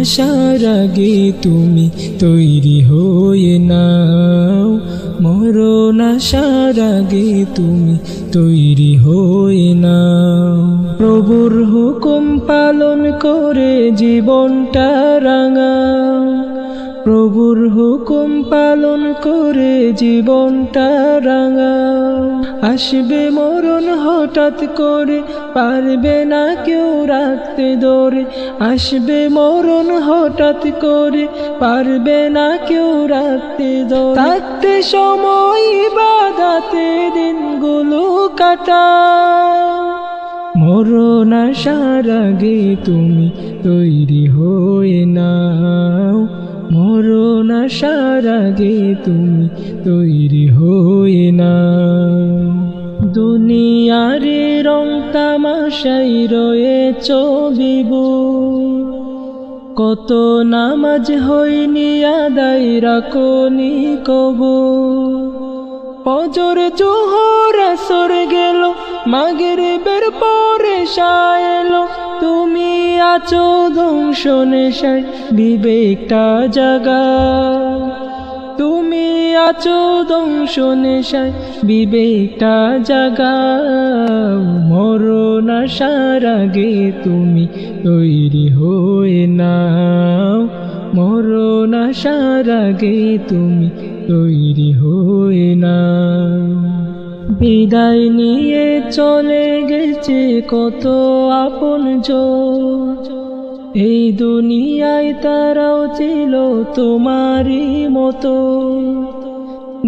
আসার আগে তুমি তৈরি হয়ে নাও, মরণ আসার আগে তুমি তৈরি হয়ে নাও। প্রভুর হুকুম পালন করে জীবনটা রাঙাও, প্রভুর হুকুম পালন করে জীবনটা রাঙাও। আসবে মরণ হঠাৎ করে, পারবে না কেউ রাখতে ধরে। আসবে মরণ হঠাৎ করে, পারবে না কেউ রাখতে ধরে। থাকতে সময় ইবাদতে দিনগুলো কাটাও, মরণ আসার আগে তুমি তৈরি হয়ে নাও, মরণ আসার আগে তুমি তৈরি হয়ে নাও। দুনিয়ার রং তামাশাই রয়েছ বিভোর, কত নামাজ হয়নি আদায় রাখনি কবুল। ফজর জোহর আসর গেল, মাগরিবের পরে ঈশা এলো, তুমি আছো ধ্বংস নেশায় বিবেকটা জাগাও। তুমি আছো ধ্বংস নেশায় বিবেকটা জাগাও, মরণ আসার আগে তুমি তৈরি হয়ে নাও, মরণ আসার আগে তুমি তৈরি হয়ে নাও। বিদায় নিয়ে চলে গেছে কত আপনজন, এই দুনিয়ায় তারাও ছিল তোমারই মতো।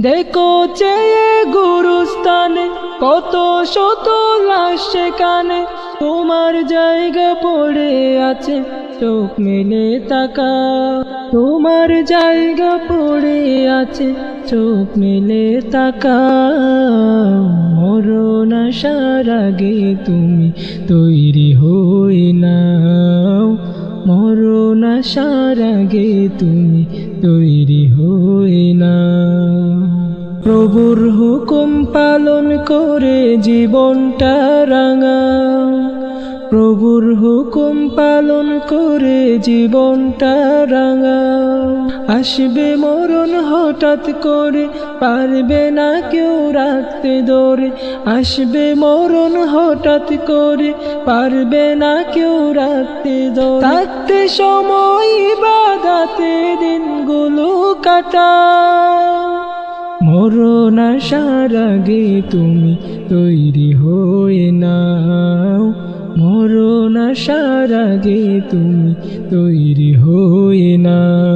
দেখো চেয়ে গুরুস্থানে কত শত লাশ সেখানে, তোমার জায়গা পড়ে আছে চোখ মেলে তাকাও। তোমার জায়গা পড়ে আছে চোখ মেলে তাকাও, মরণ আসার আগে তুমি তৈরি হয়ে নাও, মরণ আসার আগে তুমি তৈরি হয়ে নাও। প্রভুর হুকুম পালন করে জীবনটা রাঙাও, প্রভুর হুকুম পালন করে জীবনটা রাঙাও। আসবে মরণ হঠাৎ করে, পারবে না কেউ রাখতে ধরে। আসবে মরণ হঠাৎ করে, পারবে না কেউ রাখতে ধরে। থাকতে সময় ইবাদতে দিনগুলো কাটাও, মরণ আসার আগে তুমি তৈরি হয়ে নাও, মরণ আসার আগে তুমি তৈরি হয়ে নাও।